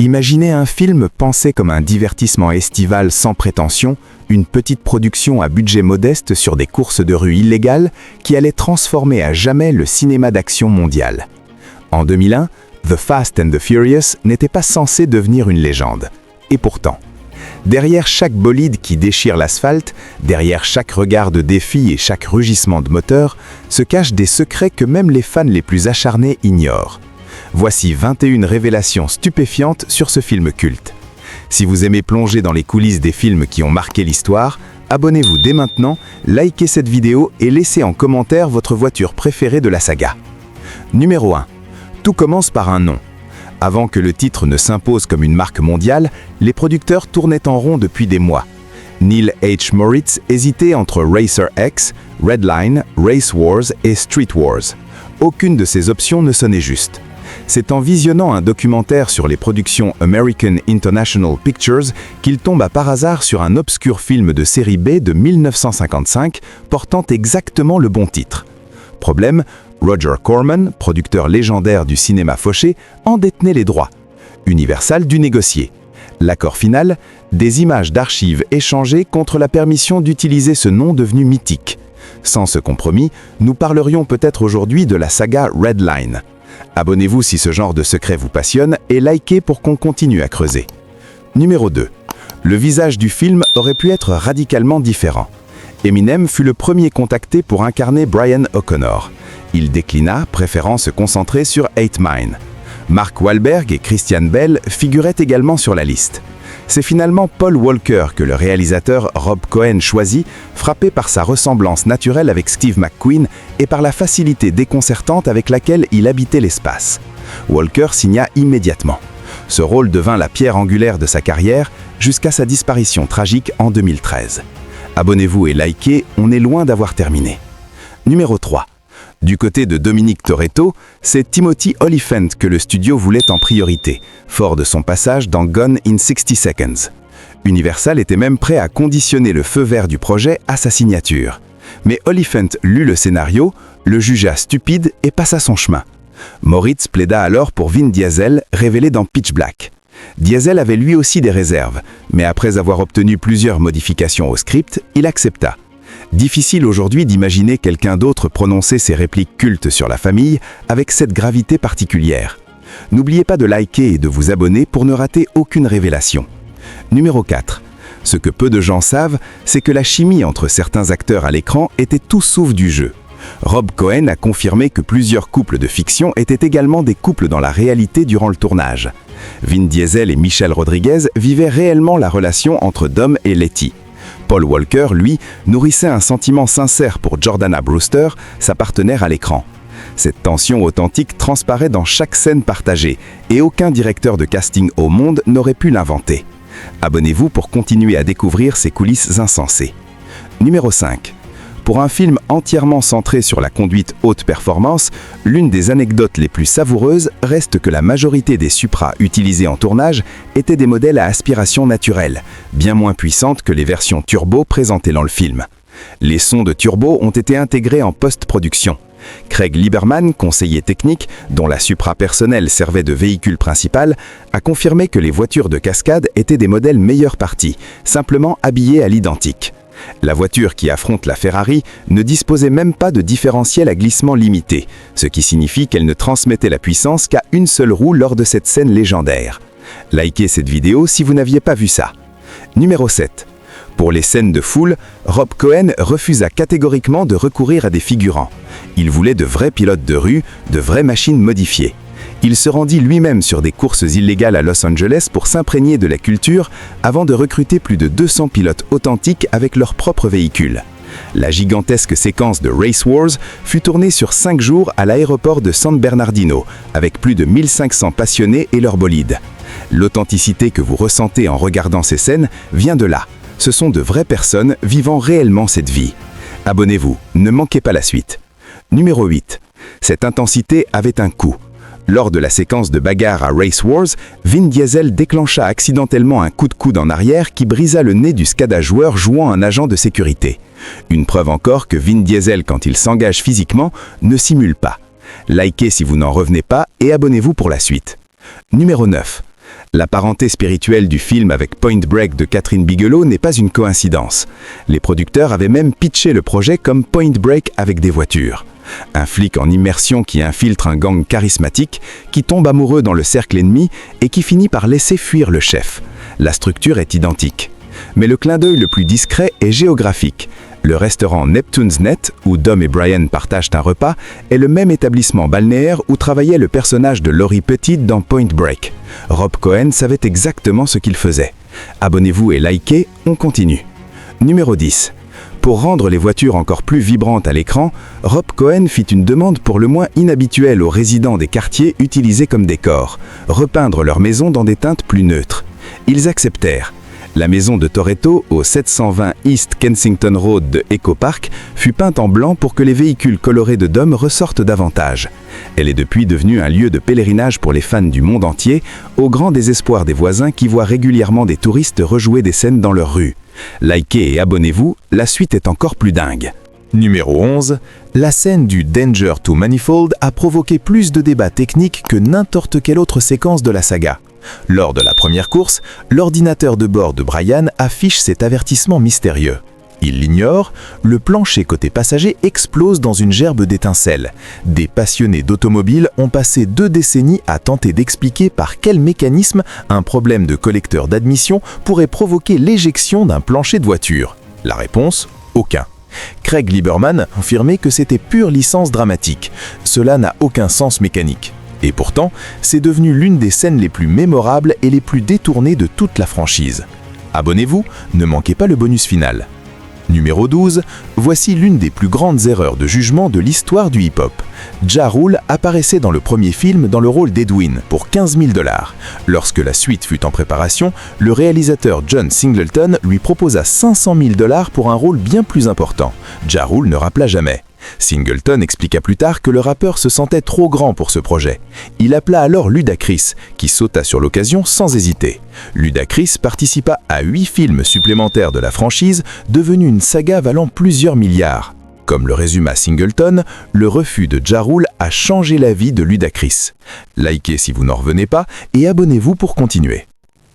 Imaginez un film pensé comme un divertissement estival sans prétention, une petite production à budget modeste sur des courses de rue illégales qui allait transformer à jamais le cinéma d'action mondial. En 2001, The Fast and the Furious n'était pas censé devenir une légende. Et pourtant, derrière chaque bolide qui déchire l'asphalte, derrière chaque regard de défi et chaque rugissement de moteur, se cachent des secrets que même les fans les plus acharnés ignorent. Voici 21 révélations stupéfiantes sur ce film culte. Si vous aimez plonger dans les coulisses des films qui ont marqué l'histoire, abonnez-vous dès maintenant, likez cette vidéo et laissez en commentaire votre voiture préférée de la saga. Numéro 1. Tout commence par un nom. Avant que le titre ne s'impose comme une marque mondiale, les producteurs tournaient en rond depuis des mois. Neil H. Moritz hésitait entre Racer X, Redline, Race Wars et Street Wars. Aucune de ces options ne sonnait juste. C'est en visionnant un documentaire sur les productions American International Pictures qu'il tomba par hasard sur un obscur film de série B de 1955 portant exactement le bon titre. Problème, Roger Corman, producteur légendaire du cinéma fauché, en détenait les droits. Universal dut négocier. L'accord final, des images d'archives échangées contre la permission d'utiliser ce nom devenu mythique. Sans ce compromis, nous parlerions peut-être aujourd'hui de la saga Redline. Abonnez-vous si ce genre de secret vous passionne et likez pour qu'on continue à creuser. Numéro 2. Le visage du film aurait pu être radicalement différent. Eminem fut le premier contacté pour incarner Brian O'Connor. Il déclina, préférant se concentrer sur 8 Mile. Mark Wahlberg et Christian Bale figuraient également sur la liste. C'est finalement Paul Walker que le réalisateur Rob Cohen choisit, frappé par sa ressemblance naturelle avec Steve McQueen et par la facilité déconcertante avec laquelle il habitait l'espace. Walker signa immédiatement. Ce rôle devint la pierre angulaire de sa carrière jusqu'à sa disparition tragique en 2013. Abonnez-vous et likez, on est loin d'avoir terminé. Numéro 3. Du côté de Dominic Toretto, c'est Timothy Olyphant que le studio voulait en priorité, fort de son passage dans Gone in 60 Seconds. Universal était même prêt à conditionner le feu vert du projet à sa signature. Mais Olyphant lut le scénario, le jugea stupide et passa son chemin. Moritz plaida alors pour Vin Diesel, révélé dans Pitch Black. Diesel avait lui aussi des réserves, mais après avoir obtenu plusieurs modifications au script, il accepta. Difficile aujourd'hui d'imaginer quelqu'un d'autre prononcer ces répliques cultes sur la famille avec cette gravité particulière. N'oubliez pas de liker et de vous abonner pour ne rater aucune révélation. Numéro 4. Ce que peu de gens savent, c'est que la chimie entre certains acteurs à l'écran était tout sauf du jeu. Rob Cohen a confirmé que plusieurs couples de fiction étaient également des couples dans la réalité durant le tournage. Vin Diesel et Michelle Rodriguez vivaient réellement la relation entre Dom et Letty. Paul Walker, lui, nourrissait un sentiment sincère pour Jordana Brewster, sa partenaire à l'écran. Cette tension authentique transparaît dans chaque scène partagée, et aucun directeur de casting au monde n'aurait pu l'inventer. Abonnez-vous pour continuer à découvrir ces coulisses insensées. Numéro 5. Pour un film entièrement centré sur la conduite haute performance, l'une des anecdotes les plus savoureuses reste que la majorité des Supra utilisés en tournage étaient des modèles à aspiration naturelle, bien moins puissantes que les versions turbo présentées dans le film. Les sons de turbo ont été intégrés en post-production. Craig Lieberman, conseiller technique, dont la Supra personnelle servait de véhicule principal, a confirmé que les voitures de cascade étaient des modèles meilleure partie, simplement habillés à l'identique. La voiture qui affronte la Ferrari ne disposait même pas de différentiel à glissement limité, ce qui signifie qu'elle ne transmettait la puissance qu'à une seule roue lors de cette scène légendaire. Likez cette vidéo si vous n'aviez pas vu ça. Numéro 7. Pour les scènes de foule, Rob Cohen refusa catégoriquement de recourir à des figurants. Il voulait de vrais pilotes de rue, de vraies machines modifiées. Il se rendit lui-même sur des courses illégales à Los Angeles pour s'imprégner de la culture avant de recruter plus de 200 pilotes authentiques avec leurs propres véhicules. La gigantesque séquence de Race Wars fut tournée sur 5 jours à l'aéroport de San Bernardino, avec plus de 1500 passionnés et leurs bolides. L'authenticité que vous ressentez en regardant ces scènes vient de là. Ce sont de vraies personnes vivant réellement cette vie. Abonnez-vous, ne manquez pas la suite. Numéro 8. Cette intensité avait un coût. Lors de la séquence de bagarre à Race Wars, Vin Diesel déclencha accidentellement un coup de coude en arrière qui brisa le nez du SCADA joueur jouant un agent de sécurité. Une preuve encore que Vin Diesel, quand il s'engage physiquement, ne simule pas. Likez si vous n'en revenez pas et abonnez-vous pour la suite. Numéro 9. La parenté spirituelle du film avec Point Break de Catherine Bigelow n'est pas une coïncidence. Les producteurs avaient même pitché le projet comme Point Break avec des voitures. Un flic en immersion qui infiltre un gang charismatique, qui tombe amoureux dans le cercle ennemi et qui finit par laisser fuir le chef. La structure est identique. Mais le clin d'œil le plus discret est géographique. Le restaurant Neptune's Net, où Dom et Brian partagent un repas, est le même établissement balnéaire où travaillait le personnage de Laurie Petite dans Point Break. Rob Cohen savait exactement ce qu'il faisait. Abonnez-vous et likez, on continue. Numéro 10. Pour rendre les voitures encore plus vibrantes à l'écran, Rob Cohen fit une demande pour le moins inhabituelle aux résidents des quartiers utilisés comme décor, repeindre leur maison dans des teintes plus neutres. Ils acceptèrent. La maison de Toretto, au 720 East Kensington Road de Echo Park, fut peinte en blanc pour que les véhicules colorés de Dom ressortent davantage. Elle est depuis devenue un lieu de pèlerinage pour les fans du monde entier, au grand désespoir des voisins qui voient régulièrement des touristes rejouer des scènes dans leurs rues. Likez et abonnez-vous, la suite est encore plus dingue. Numéro 11. La scène du Danger to Manifold a provoqué plus de débats techniques que n'importe quelle autre séquence de la saga. Lors de la première course, l'ordinateur de bord de Brian affiche cet avertissement mystérieux. Il l'ignore, le plancher côté passager explose dans une gerbe d'étincelles. Des passionnés d'automobile ont passé 2 décennies à tenter d'expliquer par quel mécanisme un problème de collecteur d'admission pourrait provoquer l'éjection d'un plancher de voiture. La réponse ? Aucun. Craig Lieberman affirmait que c'était pure licence dramatique. Cela n'a aucun sens mécanique. Et pourtant, c'est devenu l'une des scènes les plus mémorables et les plus détournées de toute la franchise. Abonnez-vous, ne manquez pas le bonus final. Numéro 12, voici l'une des plus grandes erreurs de jugement de l'histoire du hip-hop. Ja Rule apparaissait dans le premier film dans le rôle d'Edwin pour 15 000 $. Lorsque la suite fut en préparation, le réalisateur John Singleton lui proposa 500 000 $ pour un rôle bien plus important. Ja Rule ne rappela jamais. Singleton expliqua plus tard que le rappeur se sentait trop grand pour ce projet. Il appela alors Ludacris, qui sauta sur l'occasion sans hésiter. Ludacris participa à 8 films supplémentaires de la franchise, devenue une saga valant plusieurs milliards. Comme le résuma Singleton, le refus de Ja Rule a changé la vie de Ludacris. Likez si vous n'en revenez pas et abonnez-vous pour continuer.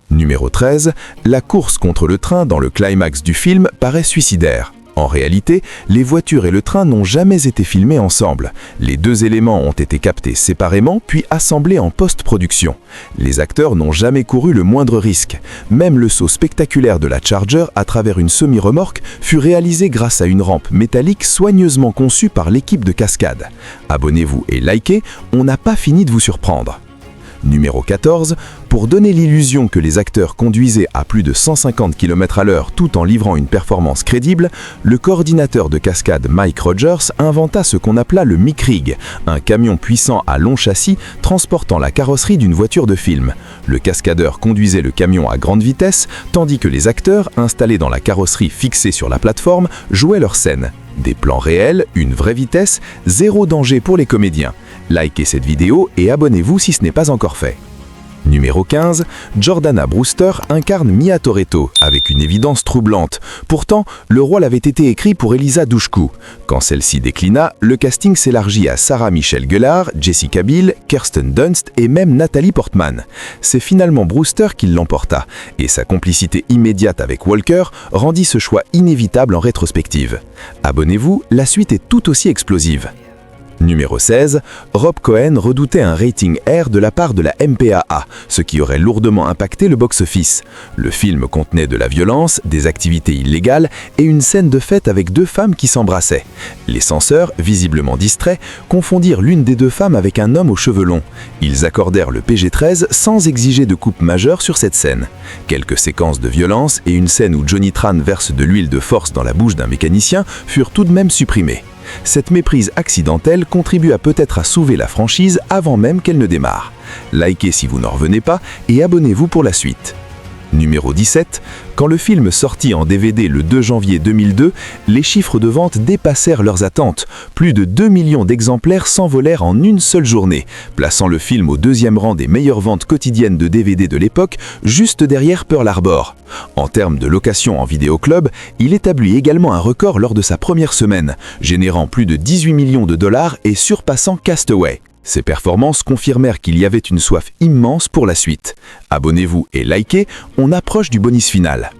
Numéro 13, la course contre le train dans le climax du film paraît suicidaire. En réalité, les voitures et le train n'ont jamais été filmés ensemble. Les 2 éléments ont été captés séparément puis assemblés en post-production. Les acteurs n'ont jamais couru le moindre risque. Même le saut spectaculaire de la Charger à travers une semi-remorque fut réalisé grâce à une rampe métallique soigneusement conçue par l'équipe de cascade. Abonnez-vous et likez, on n'a pas fini de vous surprendre. Numéro 14, pour donner l'illusion que les acteurs conduisaient à plus de 150 km/h tout en livrant une performance crédible, le coordinateur de cascade Mike Rogers inventa ce qu'on appela le Mic-Rig, un camion puissant à long châssis transportant la carrosserie d'une voiture de film. Le cascadeur conduisait le camion à grande vitesse, tandis que les acteurs, installés dans la carrosserie fixée sur la plateforme, jouaient leur scène. Des plans réels, une vraie vitesse, zéro danger pour les comédiens. Likez cette vidéo et abonnez-vous si ce n'est pas encore fait. Numéro 15, Jordana Brewster incarne Mia Toretto, avec une évidence troublante. Pourtant, le rôle avait été écrit pour Eliza Dushku. Quand celle-ci déclina, le casting s'élargit à Sarah Michelle Gellar, Jessica Biel, Kirsten Dunst et même Nathalie Portman. C'est finalement Brewster qui l'emporta, et sa complicité immédiate avec Walker rendit ce choix inévitable en rétrospective. Abonnez-vous, la suite est tout aussi explosive. Numéro 16, Rob Cohen redoutait un rating R de la part de la MPAA, ce qui aurait lourdement impacté le box-office. Le film contenait de la violence, des activités illégales et une scène de fête avec 2 femmes qui s'embrassaient. Les censeurs, visiblement distraits, confondirent l'une des 2 femmes avec un homme aux cheveux longs. Ils accordèrent le PG-13 sans exiger de coupe majeure sur cette scène. Quelques séquences de violence et une scène où Johnny Tran verse de l'huile de force dans la bouche d'un mécanicien furent tout de même supprimées. Cette méprise accidentelle contribua peut-être à sauver la franchise avant même qu'elle ne démarre. Likez si vous n'en revenez pas et abonnez-vous pour la suite. Numéro 17, quand le film sortit en DVD le 2 janvier 2002, les chiffres de vente dépassèrent leurs attentes. Plus de 2 millions d'exemplaires s'envolèrent en une seule journée, plaçant le film au 2e rang des meilleures ventes quotidiennes de DVD de l'époque, juste derrière Pearl Harbor. En termes de location en vidéoclub, il établit également un record lors de sa première semaine, générant plus de 18 millions de dollars et surpassant Castaway. Ces performances confirmèrent qu'il y avait une soif immense pour la suite. Abonnez-vous et likez, on approche du bonus final.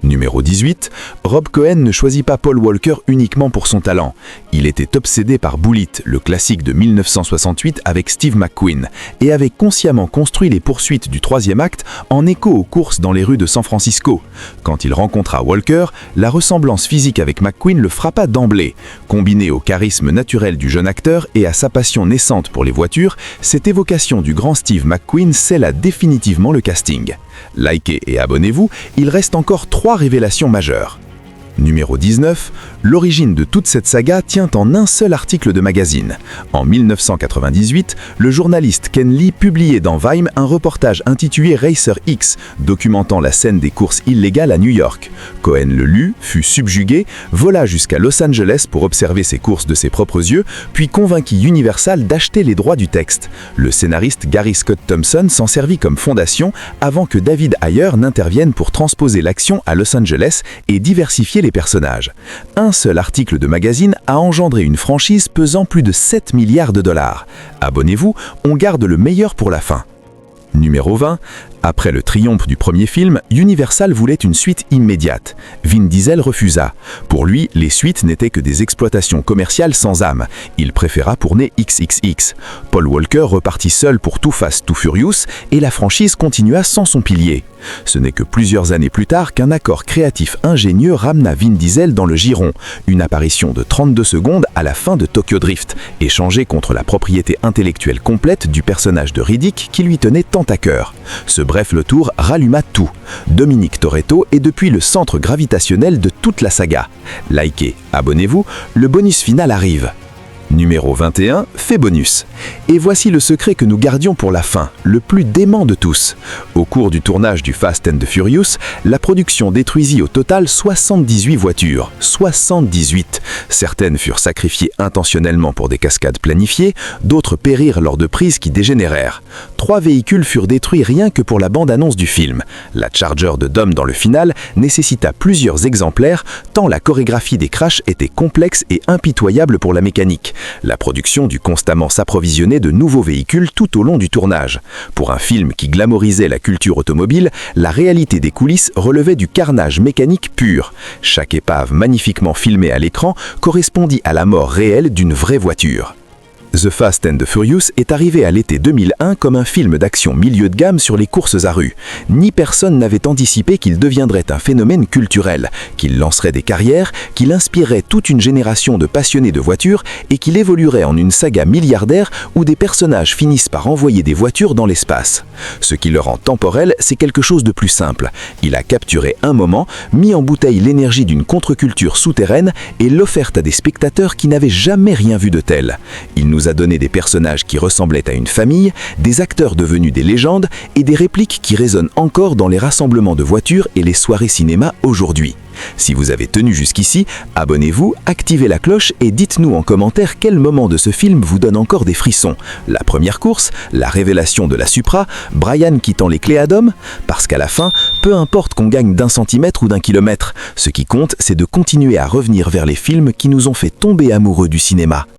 Numéro 18, Rob Cohen ne choisit pas Paul Walker uniquement pour son talent. Il était obsédé par Bullitt, le classique de 1968 avec Steve McQueen, et avait consciemment construit les poursuites du troisième acte en écho aux courses dans les rues de San Francisco. Quand il rencontra Walker, la ressemblance physique avec McQueen le frappa d'emblée. Combiné au charisme naturel du jeune acteur et à sa passion naissante pour les voitures, cette évocation du grand Steve McQueen scella définitivement le casting. Likez et abonnez-vous, il reste encore 3 révélations majeures. Numéro 19, l'origine de toute cette saga tient en un seul article de magazine. En 1998, le journaliste Ken Lee publiait dans Vime un reportage intitulé Racer X, documentant la scène des courses illégales à New York. Cohen le lut, fut subjugué, vola jusqu'à Los Angeles pour observer ces courses de ses propres yeux, puis convainquit Universal d'acheter les droits du texte. Le scénariste Gary Scott Thompson s'en servit comme fondation avant que David Ayer n'intervienne pour transposer l'action à Los Angeles et diversifier les personnages. Un seul article de magazine a engendré une franchise pesant plus de 7 milliards de dollars. Abonnez-vous, on garde le meilleur pour la fin. Numéro 20. Après le triomphe du premier film, Universal voulait une suite immédiate. Vin Diesel refusa. Pour lui, les suites n'étaient que des exploitations commerciales sans âme. Il préféra tourner XXX. Paul Walker repartit seul pour Too Fast, Too Furious et la franchise continua sans son pilier. Ce n'est que plusieurs années plus tard qu'un accord créatif ingénieux ramena Vin Diesel dans le giron. Une apparition de 32 secondes à la fin de Tokyo Drift, échangée contre la propriété intellectuelle complète du personnage de Riddick qui lui tenait tant à cœur. Bref, le tour ralluma tout. Dominique Toretto est depuis le centre gravitationnel de toute la saga. Likez, abonnez-vous, le bonus final arrive. Numéro 21, fait bonus. Et voici le secret que nous gardions pour la fin, le plus dément de tous. Au cours du tournage du Fast and the Furious, la production détruisit au total 78 voitures. 78. Certaines furent sacrifiées intentionnellement pour des cascades planifiées, d'autres périrent lors de prises qui dégénérèrent. 3 véhicules furent détruits rien que pour la bande-annonce du film. La Charger de Dom dans le final nécessita plusieurs exemplaires, tant la chorégraphie des crashs était complexe et impitoyable pour la mécanique. La production dut constamment s'approvisionner de nouveaux véhicules tout au long du tournage. Pour un film qui glamourisait la culture automobile, la réalité des coulisses relevait du carnage mécanique pur. Chaque épave magnifiquement filmée à l'écran correspondit à la mort réelle d'une vraie voiture. The Fast and the Furious est arrivé à l'été 2001 comme un film d'action milieu de gamme sur les courses à rue. Ni personne n'avait anticipé qu'il deviendrait un phénomène culturel, qu'il lancerait des carrières, qu'il inspirerait toute une génération de passionnés de voitures et qu'il évoluerait en une saga milliardaire où des personnages finissent par envoyer des voitures dans l'espace. Ce qui le rend temporel, c'est quelque chose de plus simple. Il a capturé un moment, mis en bouteille l'énergie d'une contre-culture souterraine et l'offert à des spectateurs qui n'avaient jamais rien vu de tel. Il nous a donné des personnages qui ressemblaient à une famille, des acteurs devenus des légendes et des répliques qui résonnent encore dans les rassemblements de voitures et les soirées cinéma aujourd'hui. Si vous avez tenu jusqu'ici, abonnez-vous, activez la cloche et dites-nous en commentaire quel moment de ce film vous donne encore des frissons. La première course, la révélation de la Supra, Brian quittant les clés à Dom, parce qu'à la fin, peu importe qu'on gagne d'1 centimètre ou d'1 kilomètre, ce qui compte, c'est de continuer à revenir vers les films qui nous ont fait tomber amoureux du cinéma.